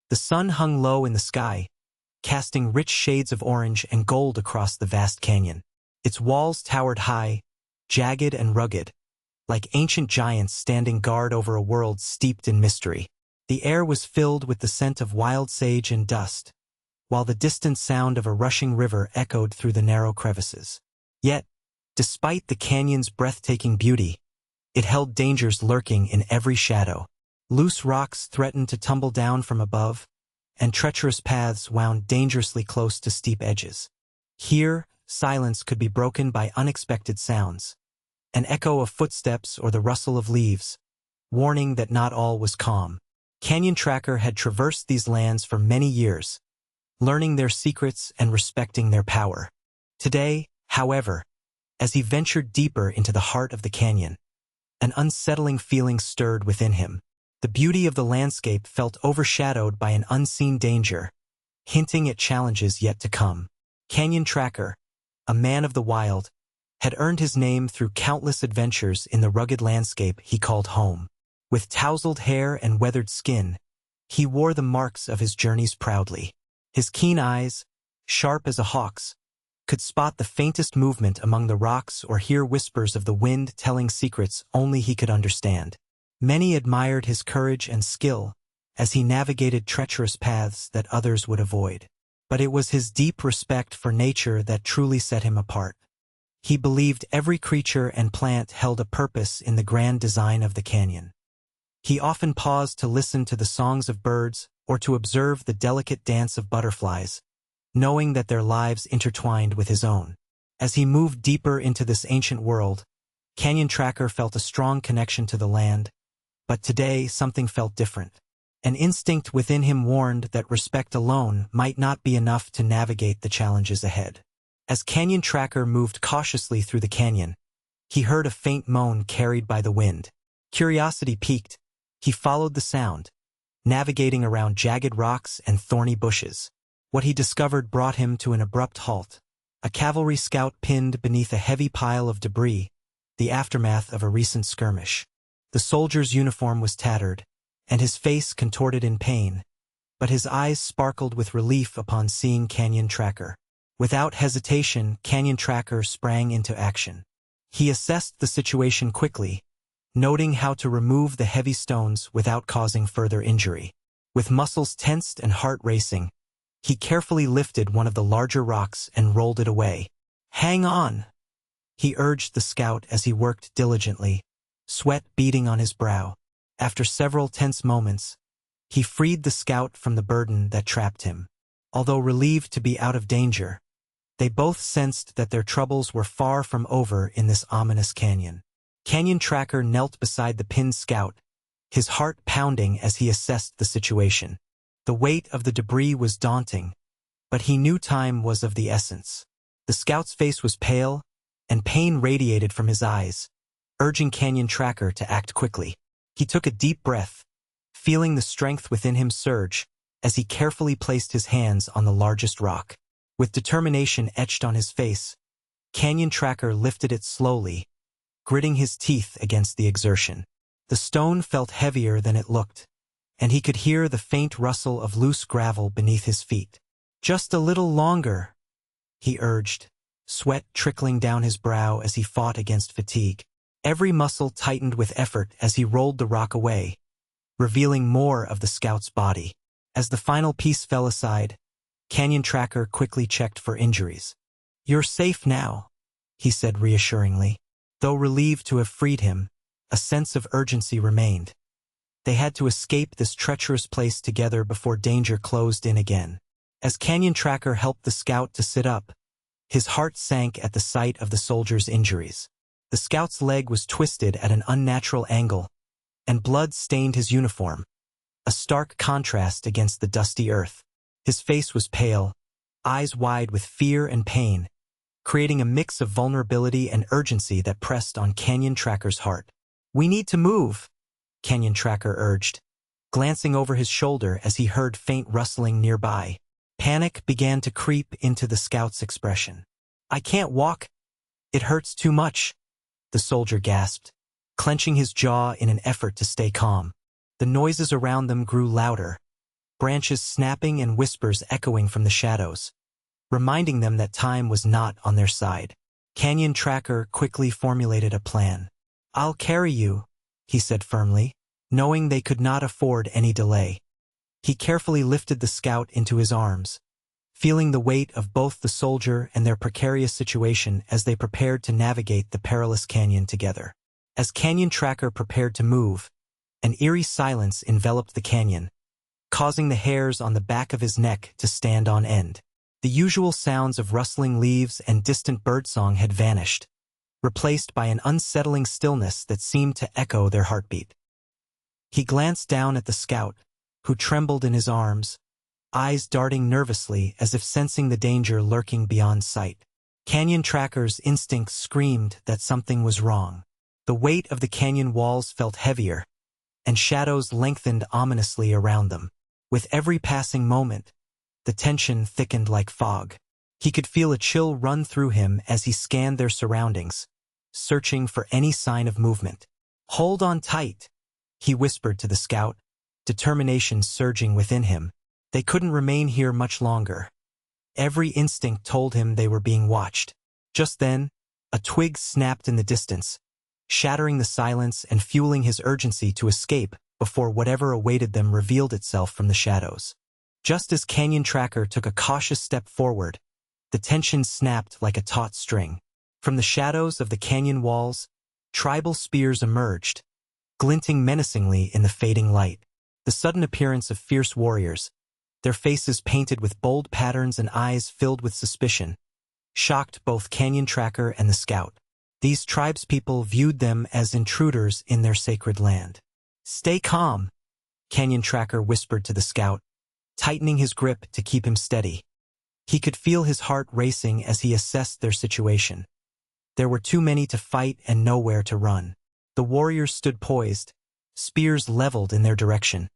The sun hung low in the sky, casting rich shades of orange and gold across the vast canyon. Its walls towered high, jagged and rugged, like ancient giants standing guard over a world steeped in mystery. The air was filled with the scent of wild sage and dust, while the distant sound of a rushing river echoed through the narrow crevices. Yet, despite the canyon's breathtaking beauty, it held dangers lurking in every shadow. Loose rocks threatened to tumble down from above, and treacherous paths wound dangerously close to steep edges. Here, silence could be broken by unexpected sounds, an echo of footsteps or the rustle of leaves, warning that not all was calm. Canyon Tracker had traversed these lands for many years, learning their secrets and respecting their power. Today, however, as he ventured deeper into the heart of the canyon, an unsettling feeling stirred within him. The beauty of the landscape felt overshadowed by an unseen danger, hinting at challenges yet to come. Canyon Tracker, a man of the wild, had earned his name through countless adventures in the rugged landscape he called home. With tousled hair and weathered skin, he wore the marks of his journeys proudly. His keen eyes, sharp as a hawk's, could spot the faintest movement among the rocks or hear whispers of the wind telling secrets only he could understand. Many admired his courage and skill as he navigated treacherous paths that others would avoid. But it was his deep respect for nature that truly set him apart. He believed every creature and plant held a purpose in the grand design of the canyon. He often paused to listen to the songs of birds or to observe the delicate dance of butterflies, knowing that their lives intertwined with his own. As he moved deeper into this ancient world, Canyon Tracker felt a strong connection to the land, but today something felt different. An instinct within him warned that respect alone might not be enough to navigate the challenges ahead. As Canyon Tracker moved cautiously through the canyon, he heard a faint moan carried by the wind. Curiosity piqued. He followed the sound, navigating around jagged rocks and thorny bushes. What he discovered brought him to an abrupt halt. A cavalry scout pinned beneath a heavy pile of debris, the aftermath of a recent skirmish. The soldier's uniform was tattered, and his face contorted in pain, but his eyes sparkled with relief upon seeing Canyon Tracker. Without hesitation, Canyon Tracker sprang into action. He assessed the situation quickly, noting how to remove the heavy stones without causing further injury. With muscles tensed and heart racing, he carefully lifted one of the larger rocks and rolled it away. "Hang on," he urged the scout as he worked diligently, sweat beading on his brow. After several tense moments, he freed the scout from the burden that trapped him. Although relieved to be out of danger, they both sensed that their troubles were far from over in this ominous canyon. Canyon Tracker knelt beside the pinned scout, his heart pounding as he assessed the situation. The weight of the debris was daunting, but he knew time was of the essence. The scout's face was pale, and pain radiated from his eyes, urging Canyon Tracker to act quickly. He took a deep breath, feeling the strength within him surge as he carefully placed his hands on the largest rock. With determination etched on his face, Canyon Tracker lifted it slowly, gritting his teeth against the exertion. The stone felt heavier than it looked, and he could hear the faint rustle of loose gravel beneath his feet. "Just a little longer," he urged, sweat trickling down his brow as he fought against fatigue. Every muscle tightened with effort as he rolled the rock away, revealing more of the scout's body. As the final piece fell aside, Canyon Tracker quickly checked for injuries. "You're safe now," he said reassuringly. Though relieved to have freed him, a sense of urgency remained. They had to escape this treacherous place together before danger closed in again. As Canyon Tracker helped the scout to sit up, his heart sank at the sight of the soldier's injuries. The scout's leg was twisted at an unnatural angle, and blood stained his uniform, a stark contrast against the dusty earth. His face was pale, eyes wide with fear and pain, creating a mix of vulnerability and urgency that pressed on Canyon Tracker's heart. "We need to move," Canyon Tracker urged, glancing over his shoulder as he heard faint rustling nearby. Panic began to creep into the scout's expression. "I can't walk. It hurts too much," the soldier gasped, clenching his jaw in an effort to stay calm. The noises around them grew louder, branches snapping and whispers echoing from the shadows, reminding them that time was not on their side. Canyon Tracker quickly formulated a plan. "I'll carry you," he said firmly, knowing they could not afford any delay. He carefully lifted the scout into his arms, feeling the weight of both the soldier and their precarious situation as they prepared to navigate the perilous canyon together. As Canyon Tracker prepared to move, an eerie silence enveloped the canyon, causing the hairs on the back of his neck to stand on end. The usual sounds of rustling leaves and distant birdsong had vanished, replaced by an unsettling stillness that seemed to echo their heartbeat. He glanced down at the scout, who trembled in his arms, eyes darting nervously as if sensing the danger lurking beyond sight. Canyon Tracker's instincts screamed that something was wrong. The weight of the canyon walls felt heavier, and shadows lengthened ominously around them. With every passing moment, the tension thickened like fog. He could feel a chill run through him as he scanned their surroundings, searching for any sign of movement. "Hold on tight," he whispered to the scout, determination surging within him. They couldn't remain here much longer. Every instinct told him they were being watched. Just then, a twig snapped in the distance, shattering the silence and fueling his urgency to escape before whatever awaited them revealed itself from the shadows. Just as Canyon Tracker took a cautious step forward, the tension snapped like a taut string. From the shadows of the canyon walls, tribal spears emerged, glinting menacingly in the fading light. The sudden appearance of fierce warriors, their faces painted with bold patterns and eyes filled with suspicion, shocked both Canyon Tracker and the scout. These tribespeople viewed them as intruders in their sacred land. "Stay calm," Canyon Tracker whispered to the scout, tightening his grip to keep him steady. He could feel his heart racing as he assessed their situation. There were too many to fight and nowhere to run. The warriors stood poised, spears leveled in their direction,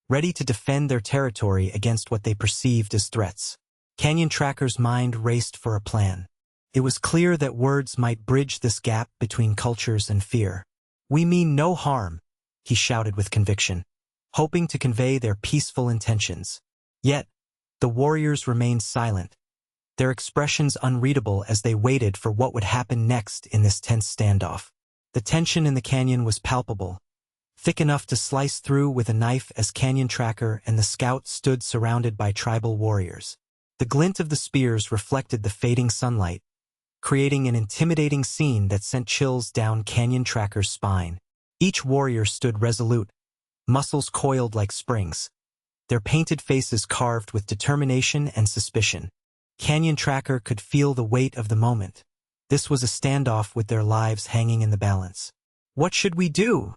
ready to defend their territory against what they perceived as threats. Canyon Tracker's mind raced for a plan. It was clear that words might bridge this gap between cultures and fear. "We mean no harm," he shouted with conviction, hoping to convey their peaceful intentions. Yet, the warriors remained silent, their expressions unreadable as they waited for what would happen next in this tense standoff. The tension in the canyon was palpable, thick enough to slice through with a knife as Canyon Tracker and the scout stood surrounded by tribal warriors. The glint of the spears reflected the fading sunlight, creating an intimidating scene that sent chills down Canyon Tracker's spine. Each warrior stood resolute, muscles coiled like springs, their painted faces carved with determination and suspicion. Canyon Tracker could feel the weight of the moment. This was a standoff with their lives hanging in the balance. "What should we do?"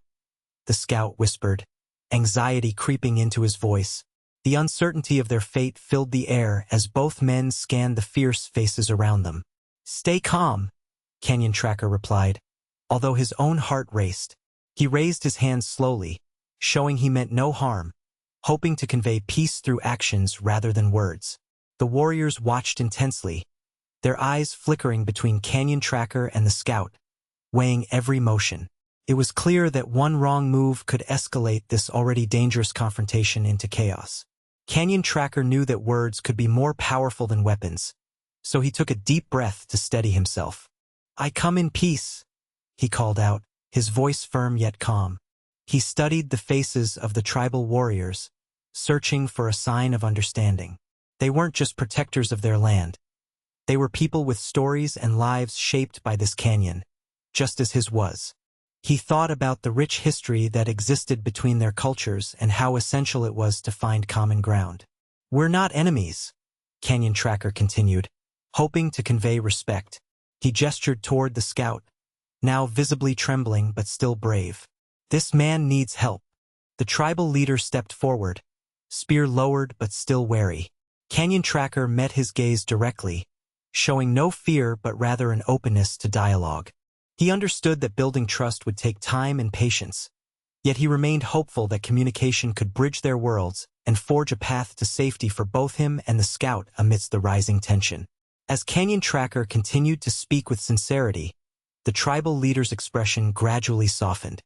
the scout whispered, anxiety creeping into his voice. The uncertainty of their fate filled the air as both men scanned the fierce faces around them. "Stay calm," Canyon Tracker replied, although his own heart raced. He raised his hands slowly, showing he meant no harm, hoping to convey peace through actions rather than words. The warriors watched intensely, their eyes flickering between Canyon Tracker and the scout, weighing every motion. It was clear that one wrong move could escalate this already dangerous confrontation into chaos. Canyon Tracker knew that words could be more powerful than weapons, so he took a deep breath to steady himself. "I come in peace," he called out, his voice firm yet calm. He studied the faces of the tribal warriors, searching for a sign of understanding. They weren't just protectors of their land. They were people with stories and lives shaped by this canyon, just as his was. He thought about the rich history that existed between their cultures and how essential it was to find common ground. "We're not enemies," Canyon Tracker continued, hoping to convey respect. He gestured toward the scout, now visibly trembling but still brave. "This man needs help." The tribal leader stepped forward, spear lowered but still wary. Canyon Tracker met his gaze directly, showing no fear but rather an openness to dialogue. He understood that building trust would take time and patience, yet he remained hopeful that communication could bridge their worlds and forge a path to safety for both him and the scout amidst the rising tension. As Canyon Tracker continued to speak with sincerity, the tribal leader's expression gradually softened.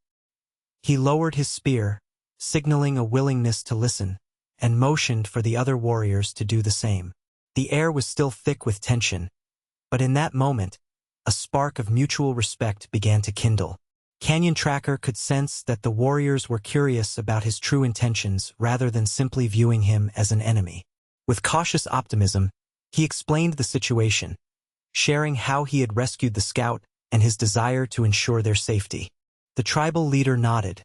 He lowered his spear, signaling a willingness to listen, and motioned for the other warriors to do the same. The air was still thick with tension, but in that moment, a spark of mutual respect began to kindle. Canyon Tracker could sense that the warriors were curious about his true intentions rather than simply viewing him as an enemy. With cautious optimism, he explained the situation, sharing how he had rescued the scout and his desire to ensure their safety. The tribal leader nodded,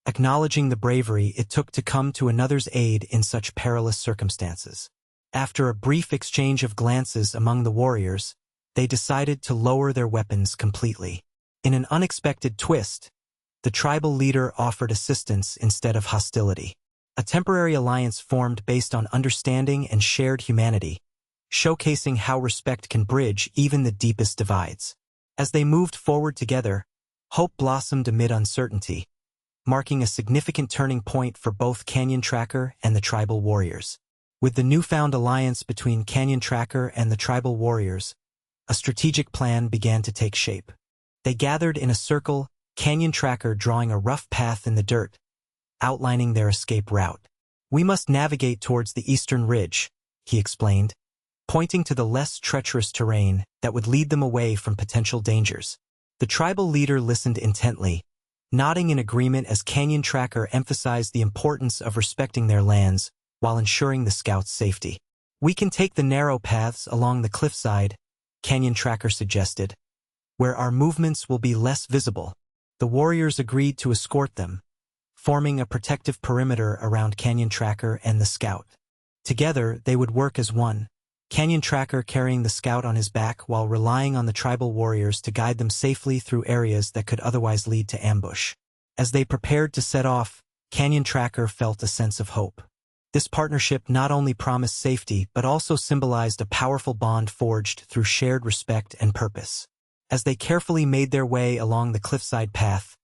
acknowledging the bravery it took to come to another's aid in such perilous circumstances. After a brief exchange of glances among the warriors, they decided to lower their weapons completely. In an unexpected twist, the tribal leader offered assistance instead of hostility. A temporary alliance formed based on understanding and shared humanity, showcasing how respect can bridge even the deepest divides. As they moved forward together, hope blossomed amid uncertainty, marking a significant turning point for both Canyon Tracker and the tribal warriors. With the newfound alliance between Canyon Tracker and the tribal warriors, a strategic plan began to take shape. They gathered in a circle, Canyon Tracker drawing a rough path in the dirt, outlining their escape route. "We must navigate towards the eastern ridge," he explained, pointing to the less treacherous terrain that would lead them away from potential dangers. The tribal leader listened intently, nodding in agreement as Canyon Tracker emphasized the importance of respecting their lands while ensuring the scouts' safety. "We can take the narrow paths along the cliffside," Canyon Tracker suggested, "where our movements will be less visible." The warriors agreed to escort them, forming a protective perimeter around Canyon Tracker and the scout. Together, they would work as one, Canyon Tracker carrying the scout on his back while relying on the tribal warriors to guide them safely through areas that could otherwise lead to ambush. As they prepared to set off, Canyon Tracker felt a sense of hope. This partnership not only promised safety but also symbolized a powerful bond forged through shared respect and purpose. As they carefully made their way along the cliffside path,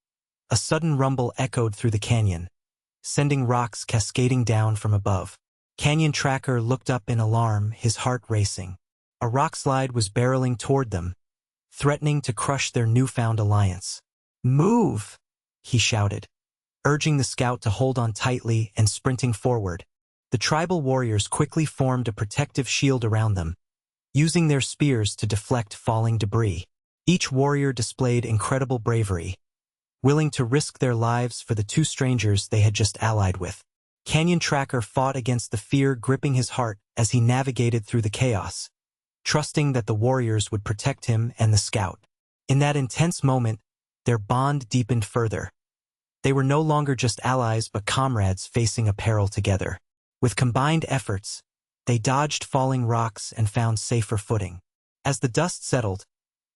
a sudden rumble echoed through the canyon, sending rocks cascading down from above. Canyon Tracker looked up in alarm, his heart racing. A rock slide was barreling toward them, threatening to crush their newfound alliance. "Move!" he shouted, urging the scout to hold on tightly and sprinting forward. The tribal warriors quickly formed a protective shield around them, using their spears to deflect falling debris. Each warrior displayed incredible bravery, willing to risk their lives for the two strangers they had just allied with. Canyon Tracker fought against the fear gripping his heart as he navigated through the chaos, trusting that the warriors would protect him and the scout. In that intense moment, their bond deepened further. They were no longer just allies but comrades facing a peril together. With combined efforts, they dodged falling rocks and found safer footing. As the dust settled,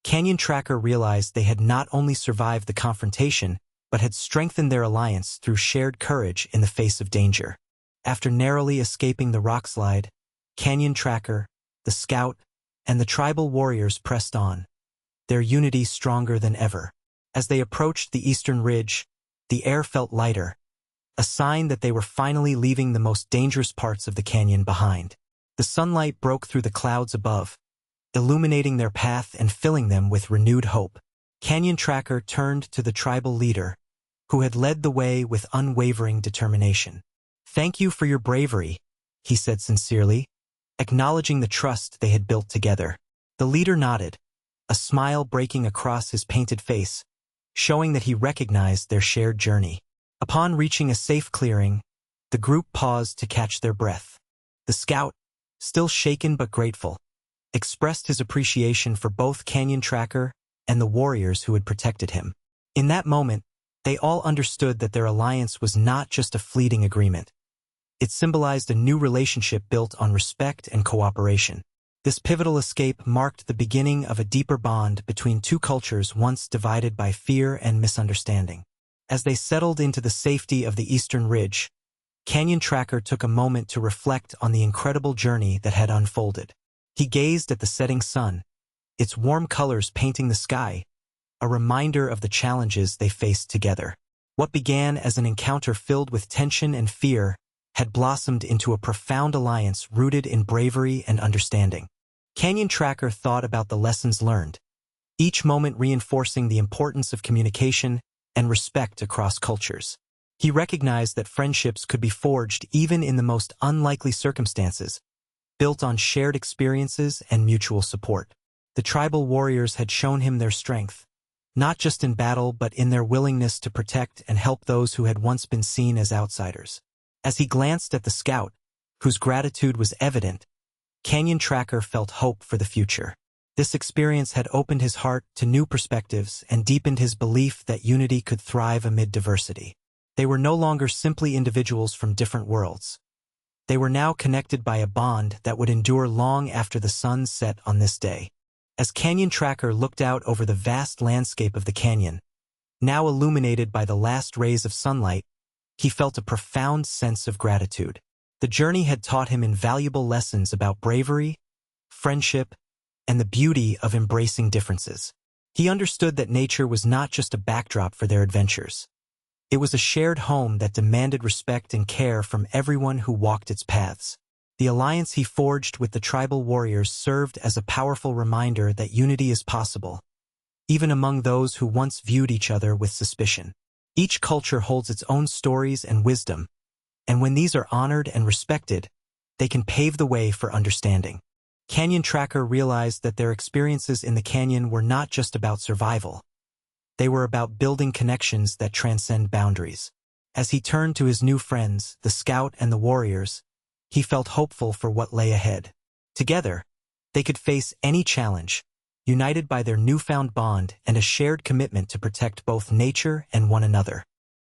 Canyon Tracker realized they had not only survived the confrontation, but had strengthened their alliance through shared courage in the face of danger. After narrowly escaping the rockslide, Canyon Tracker, the scout, and the tribal warriors pressed on, their unity stronger than ever. As they approached the eastern ridge, the air felt lighter, a sign that they were finally leaving the most dangerous parts of the canyon behind. The sunlight broke through the clouds above, illuminating their path and filling them with renewed hope. Canyon Tracker turned to the tribal leader, who had led the way with unwavering determination. "Thank you for your bravery," he said sincerely, acknowledging the trust they had built together. The leader nodded, a smile breaking across his painted face, showing that he recognized their shared journey. Upon reaching a safe clearing, the group paused to catch their breath. The scout, still shaken but grateful, expressed his appreciation for both Canyon Tracker and the warriors who had protected him. In that moment, they all understood that their alliance was not just a fleeting agreement. It symbolized a new relationship built on respect and cooperation. This pivotal escape marked the beginning of a deeper bond between two cultures once divided by fear and misunderstanding. As they settled into the safety of the eastern ridge, Canyon Tracker took a moment to reflect on the incredible journey that had unfolded. He gazed at the setting sun, its warm colors painting the sky, a reminder of the challenges they faced together. What began as an encounter filled with tension and fear had blossomed into a profound alliance rooted in bravery and understanding. Canyon Tracker thought about the lessons learned, each moment reinforcing the importance of communication and respect across cultures. He recognized that friendships could be forged even in the most unlikely circumstances, built on shared experiences and mutual support. The tribal warriors had shown him their strength, not just in battle but in their willingness to protect and help those who had once been seen as outsiders. As he glanced at the scout, whose gratitude was evident, Canyon Tracker felt hope for the future. This experience had opened his heart to new perspectives and deepened his belief that unity could thrive amid diversity. They were no longer simply individuals from different worlds. They were now connected by a bond that would endure long after the sun set on this day. As Canyon Tracker looked out over the vast landscape of the canyon, now illuminated by the last rays of sunlight, he felt a profound sense of gratitude. The journey had taught him invaluable lessons about bravery, friendship, and the beauty of embracing differences. He understood that nature was not just a backdrop for their adventures. It was a shared home that demanded respect and care from everyone who walked its paths. The alliance he forged with the tribal warriors served as a powerful reminder that unity is possible, even among those who once viewed each other with suspicion. Each culture holds its own stories and wisdom, and when these are honored and respected, they can pave the way for understanding. Canyon Tracker realized that their experiences in the canyon were not just about survival. They were about building connections that transcend boundaries. As he turned to his new friends, the scout and the warriors, he felt hopeful for what lay ahead. Together, they could face any challenge, united by their newfound bond and a shared commitment to protect both nature and one another.